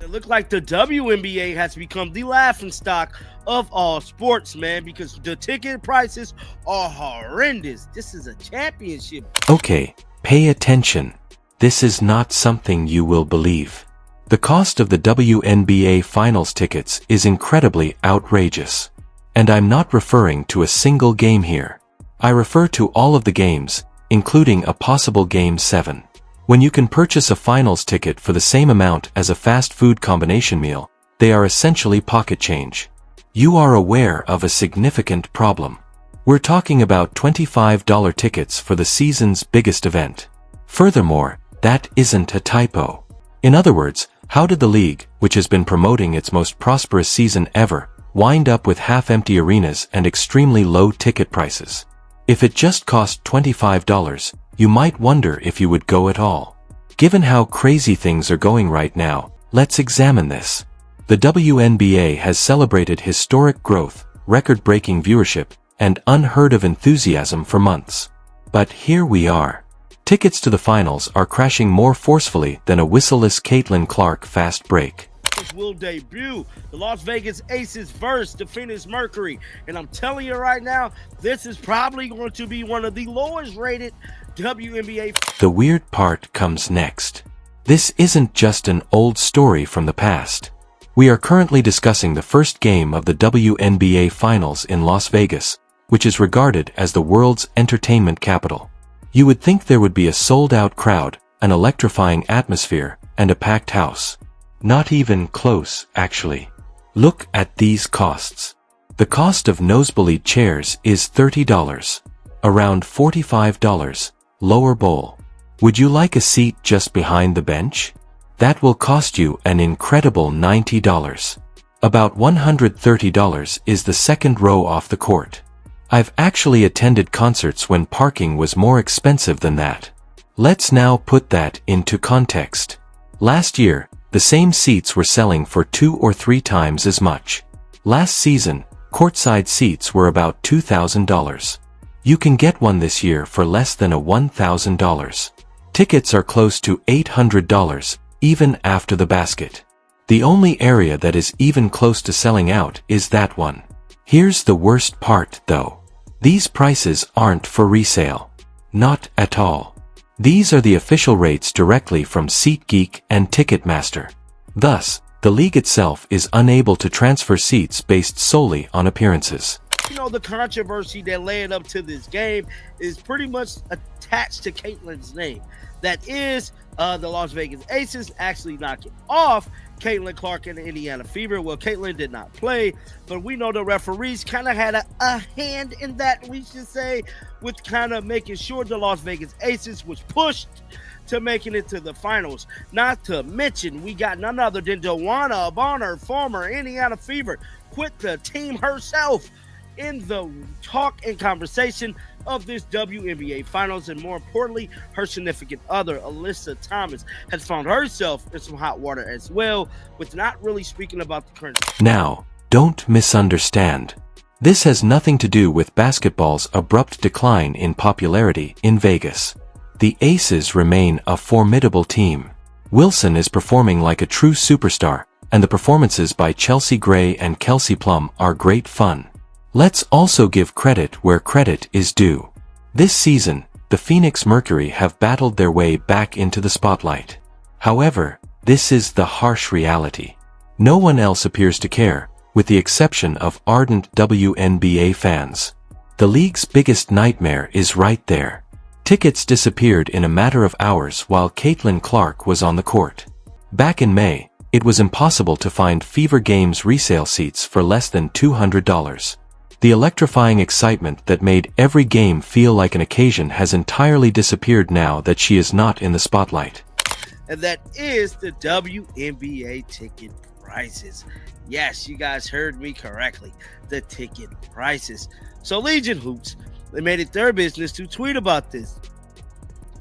It looked like the WNBA has become the laughingstock of all sports, man, because the ticket prices are horrendous. This is a championship. Okay, pay attention. This is not something you will believe. The cost of the WNBA Finals tickets is incredibly outrageous. And I'm not referring to a single game here. I refer to all of the games, including a possible Game 7. When you can purchase a finals ticket for the same amount as a fast food combination meal, they are essentially pocket change. You are aware of a significant problem. We're talking about $25 tickets for the season's biggest event. Furthermore, that isn't a typo. In other words, how did the league, which has been promoting its most prosperous season ever, wind up with half-empty arenas and extremely low ticket prices? If it just cost $25, you might wonder if you would go at all. Given how crazy things are going right now, let's examine this. The WNBA has celebrated historic growth, record-breaking viewership, and unheard-of enthusiasm for months. But here we are. Tickets to the finals are crashing more forcefully than a whistleless Caitlin Clark fast break. Will debut the Las Vegas Aces versus the Phoenix Mercury, and I'm telling you right now, this is probably going to be one of the lowest rated WNBA. The weird part comes next. This isn't just an old story from the past. We are currently discussing the first game of the WNBA Finals in Las Vegas, which is regarded as the world's entertainment capital. You would think there would be a sold-out crowd, an electrifying atmosphere, and a packed house. Not even close, actually. Look at these costs. The cost of nosebleed chairs is $30. Around $45, lower bowl. Would you like a seat just behind the bench? That will cost you an incredible $90. About $130 is the second row off the court. I've actually attended concerts when parking was more expensive than that. Let's now put that into context. Last year, the same seats were selling for 2 or 3 times as much. Last season, courtside seats were about $2,000. You can get one this year for less than $1,000. Tickets are close to $800, even after the basket. The only area that is even close to selling out is that one. Here's the worst part, though. These prices aren't for resale. Not at all. These are the official rates directly from SeatGeek and Ticketmaster. Thus, the league itself is unable to transfer seats based solely on appearances. You know, the controversy that led up to this game is pretty much attached to Caitlin's name. That is, the Las Vegas Aces actually knocking off Caitlin Clark and the Indiana Fever. Well, Caitlin did not play, but we know the referees kind of had a hand in that, we should say, with kind of making sure the Las Vegas Aces was pushed to making it to the finals. Not to mention, we got none other than Dewana Bonner, former Indiana Fever, quit the team herself in the talk and conversation of this WNBA Finals, and more importantly, her significant other, Alyssa Thomas, has found herself in some hot water as well, with not really speaking about the current. Now, don't misunderstand. This has nothing to do with basketball's abrupt decline in popularity in Vegas. The Aces remain a formidable team. Wilson is performing like a true superstar, and the performances by Chelsea Gray and Kelsey Plum are great fun. Let's also give credit where credit is due. This season, the Phoenix Mercury have battled their way back into the spotlight. However, this is the harsh reality. No one else appears to care, with the exception of ardent WNBA fans. The league's biggest nightmare is right there. Tickets disappeared in a matter of hours while Caitlin Clark was on the court. Back in May, it was impossible to find Fever Games resale seats for less than $200. The electrifying excitement that made every game feel like an occasion has entirely disappeared now that she is not in the spotlight. And that is the WNBA ticket prices. Yes, you guys heard me correctly. The ticket prices. So Legion Hoops, they made it their business to tweet about this.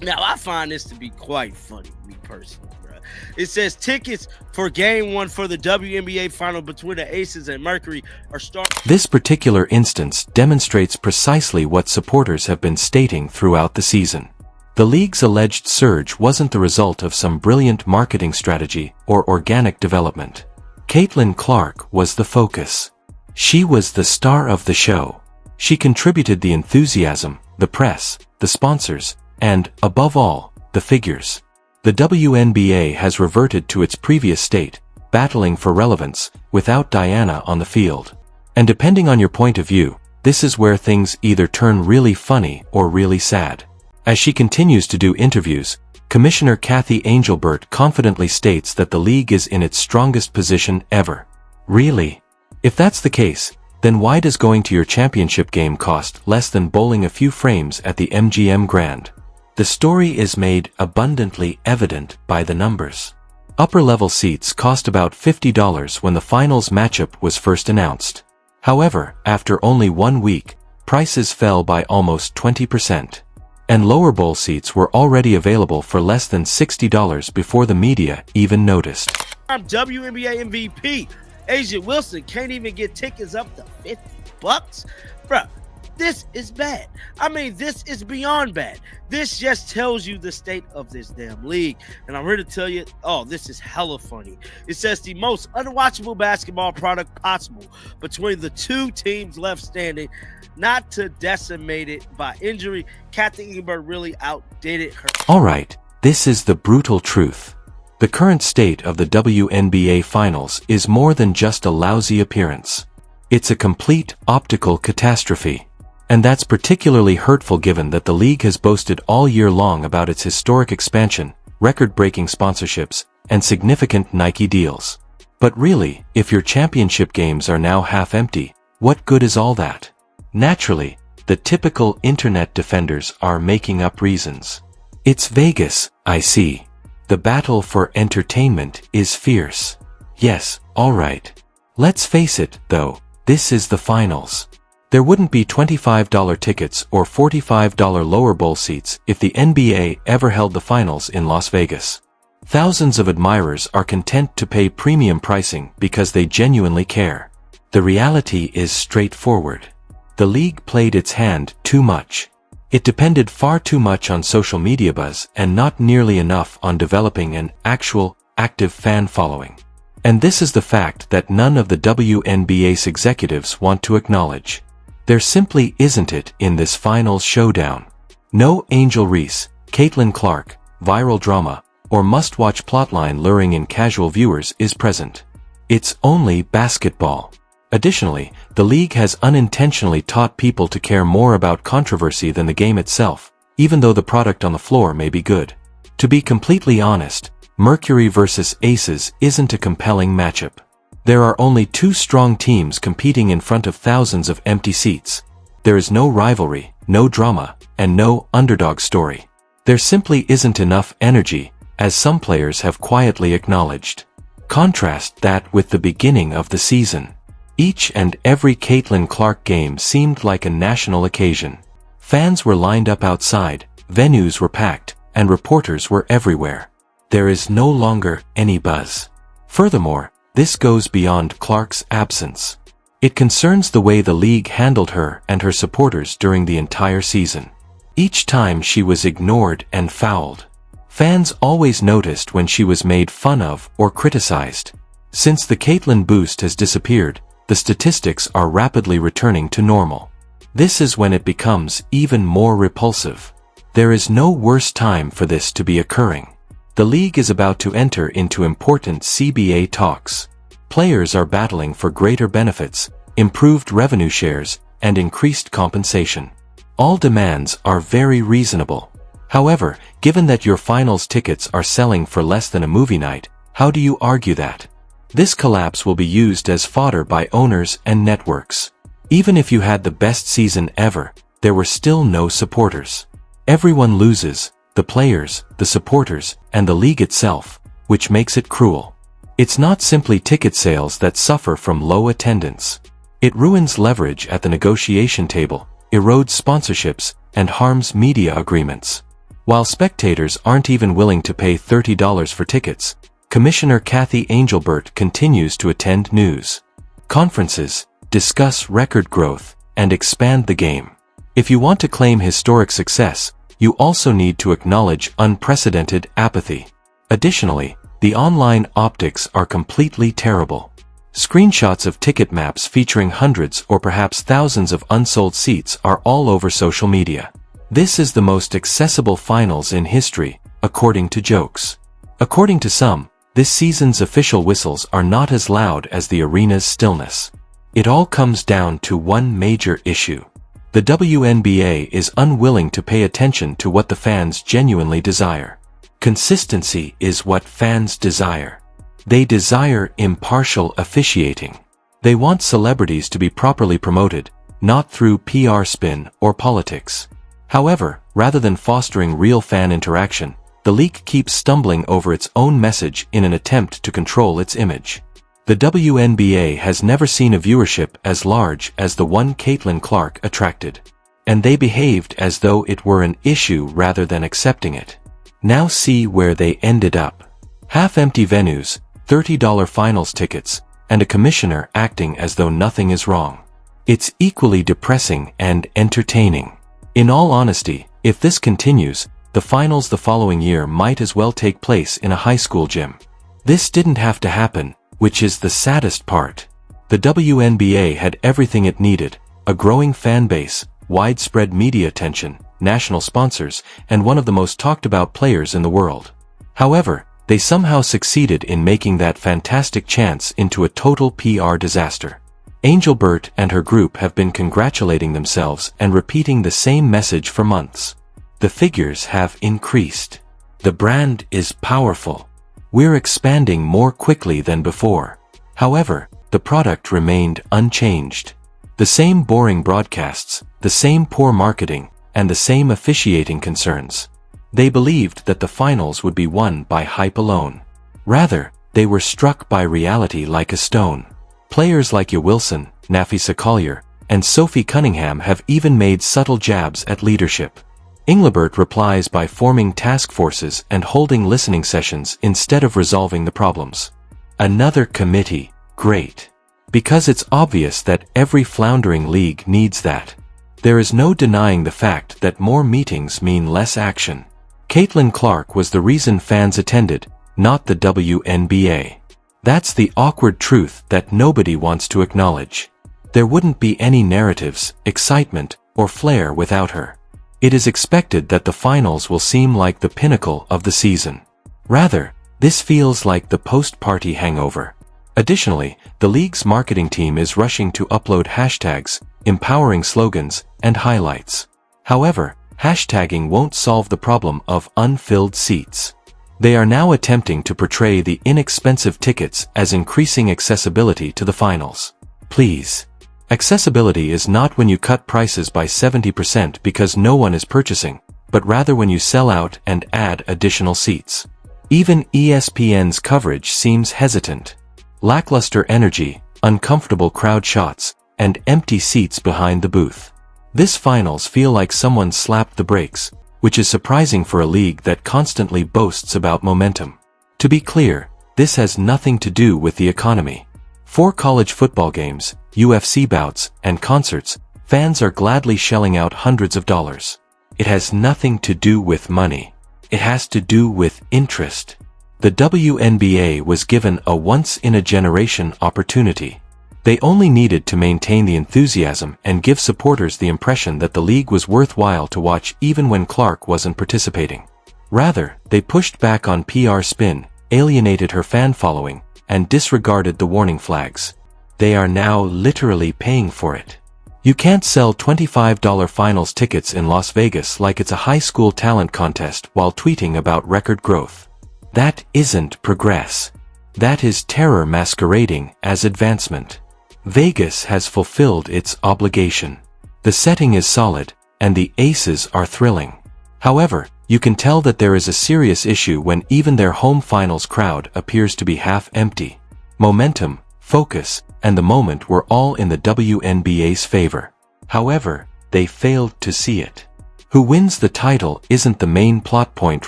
Now, I find this to be quite funny, me personally, bro. It says tickets for Game 1 for the WNBA Final between the Aces and Mercury are starting. This particular instance demonstrates precisely what supporters have been stating throughout the season. The league's alleged surge wasn't the result of some brilliant marketing strategy or organic development. Caitlin Clark was the focus. She was the star of the show. She contributed the enthusiasm, the press, the sponsors, and, above all, the figures. The WNBA has reverted to its previous state, battling for relevance, without Diana on the field. And depending on your point of view, this is where things either turn really funny or really sad. As she continues to do interviews, Commissioner Kathy Angelbert confidently states that the league is in its strongest position ever. Really? If that's the case, then why does going to your championship game cost less than bowling a few frames at the MGM Grand? The story is made abundantly evident by the numbers. Upper-level seats cost about $50 when the finals matchup was first announced. However, after only 1 week, prices fell by almost 20%. And lower bowl seats were already available for less than $60 before the media even noticed. I'm WNBA MVP. Asia Wilson can't even get tickets up to $50. Bruh, this is bad. I mean, this is beyond bad. This just tells you the state of this damn league. And I'm here to tell you, oh, this is hella funny. It says the most unwatchable basketball product possible between the two teams left standing, not to decimate it by injury. Kathy Engelbert really outdid it. Alright, this is the brutal truth. The current state of the WNBA Finals is more than just a lousy appearance. It's a complete optical catastrophe. And that's particularly hurtful given that the league has boasted all year long about its historic expansion, record-breaking sponsorships, and significant Nike deals. But really, if your championship games are now half empty, what good is all that? Naturally, the typical internet defenders are making up reasons. It's Vegas, I see. The battle for entertainment is fierce. Yes, alright. Let's face it, though, this is the finals. There wouldn't be $25 tickets or $45 lower bowl seats if the NBA ever held the finals in Las Vegas. Thousands of admirers are content to pay premium pricing because they genuinely care. The reality is straightforward. The league played its hand too much. It depended far too much on social media buzz and not nearly enough on developing an actual, active fan following. And this is the fact that none of the WNBA's executives want to acknowledge. There simply isn't it in this finals showdown. No Angel Reese, Caitlin Clark, viral drama, or must-watch plotline luring in casual viewers is present. It's only basketball. Additionally, the league has unintentionally taught people to care more about controversy than the game itself, even though the product on the floor may be good. To be completely honest, Mercury versus Aces isn't a compelling matchup. There are only two strong teams competing in front of thousands of empty seats. There is no rivalry, no drama, and no underdog story. There simply isn't enough energy, as some players have quietly acknowledged. Contrast that with the beginning of the season. Each and every Caitlin Clark game seemed like a national occasion. Fans were lined up outside, venues were packed, and reporters were everywhere. There is no longer any buzz. Furthermore, this goes beyond Clark's absence. It concerns the way the league handled her and her supporters during the entire season. Each time she was ignored and fouled. Fans always noticed when she was made fun of or criticized. Since the Caitlin boost has disappeared, the statistics are rapidly returning to normal. This is when it becomes even more repulsive. There is no worse time for this to be occurring. The league is about to enter into important CBA talks. Players are battling for greater benefits, improved revenue shares, and increased compensation. All demands are very reasonable. However, given that your finals tickets are selling for less than a movie night, how do you argue that? This collapse will be used as fodder by owners and networks. Even if you had the best season ever, there were still no supporters. Everyone loses, the players, the supporters, and the league itself, which makes it cruel. It's not simply ticket sales that suffer from low attendance. It ruins leverage at the negotiation table, erodes sponsorships, and harms media agreements. While spectators aren't even willing to pay $30 for tickets, Commissioner Kathy Angelbert continues to attend news conferences, discuss record growth, and expand the game. If you want to claim historic success, you also need to acknowledge unprecedented apathy. Additionally, the online optics are completely terrible. Screenshots of ticket maps featuring hundreds or perhaps thousands of unsold seats are all over social media. This is the most accessible finals in history, according to jokes. According to some, this season's official whistles are not as loud as the arena's stillness. It all comes down to one major issue. The WNBA is unwilling to pay attention to what the fans genuinely desire. Consistency is what fans desire. They desire impartial officiating. They want celebrities to be properly promoted, not through PR spin or politics. However, rather than fostering real fan interaction, the league keeps stumbling over its own message in an attempt to control its image. The WNBA has never seen a viewership as large as the one Caitlin Clark attracted. And they behaved as though it were an issue rather than accepting it. Now see where they ended up. Half-empty venues, $30 finals tickets, and a commissioner acting as though nothing is wrong. It's equally depressing and entertaining. In all honesty, if this continues, the finals the following year might as well take place in a high school gym. This didn't have to happen, which is the saddest part. The WNBA had everything it needed: a growing fan base, widespread media attention, national sponsors, and one of the most talked about players in the world. However, they somehow succeeded in making that fantastic chance into a total PR disaster. Angelbert and her group have been congratulating themselves and repeating the same message for months. The figures have increased. The brand is powerful. We're expanding more quickly than before. However, the product remained unchanged. The same boring broadcasts, the same poor marketing, and the same officiating concerns. They believed that the finals would be won by hype alone. Rather, they were struck by reality like a stone. Players like Ya Wilson, Nafisa Collier, and Sophie Cunningham have even made subtle jabs at leadership. Engelbert replies by forming task forces and holding listening sessions instead of resolving the problems. Another committee, great. Because it's obvious that every floundering league needs that. There is no denying the fact that more meetings mean less action. Caitlin Clark was the reason fans attended, not the WNBA. That's the awkward truth that nobody wants to acknowledge. There wouldn't be any narratives, excitement, or flair without her. It is expected that the finals will seem like the pinnacle of the season. Rather, this feels like the post-party hangover. Additionally, the league's marketing team is rushing to upload hashtags, empowering slogans, and highlights. However, hashtagging won't solve the problem of unfilled seats. They are now attempting to portray the inexpensive tickets as increasing accessibility to the finals. Please. Accessibility is not when you cut prices by 70% because no one is purchasing, but rather when you sell out and add additional seats. Even ESPN's coverage seems hesitant. Lackluster energy, uncomfortable crowd shots, and empty seats behind the booth. This finals feel like someone slapped the brakes, which is surprising for a league that constantly boasts about momentum. To be clear, this has nothing to do with the economy. For college football games, UFC bouts, and concerts, fans are gladly shelling out hundreds of dollars. It has nothing to do with money. It has to do with interest. The WNBA was given a once-in-a-generation opportunity. They only needed to maintain the enthusiasm and give supporters the impression that the league was worthwhile to watch even when Clark wasn't participating. Rather, they pushed back on PR spin, alienated her fan following, and disregarded the warning flags. They are now literally paying for it. You can't sell $25 finals tickets in Las Vegas like it's a high school talent contest while tweeting about record growth. That isn't progress. That is terror masquerading as advancement. Vegas has fulfilled its obligation. The setting is solid, and the aces are thrilling. However, you can tell that there is a serious issue when even their home finals crowd appears to be half empty. Momentum, focus, and the moment were all in the WNBA's favor. However, they failed to see it. Who wins the title isn't the main plot point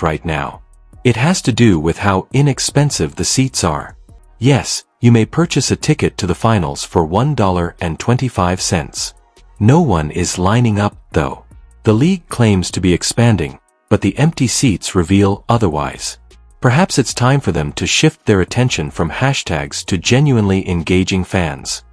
right now. It has to do with how inexpensive the seats are. Yes, you may purchase a ticket to the finals for $1.25. No one is lining up, though. The league claims to be expanding, but the empty seats reveal otherwise. Perhaps it's time for them to shift their attention from hashtags to genuinely engaging fans.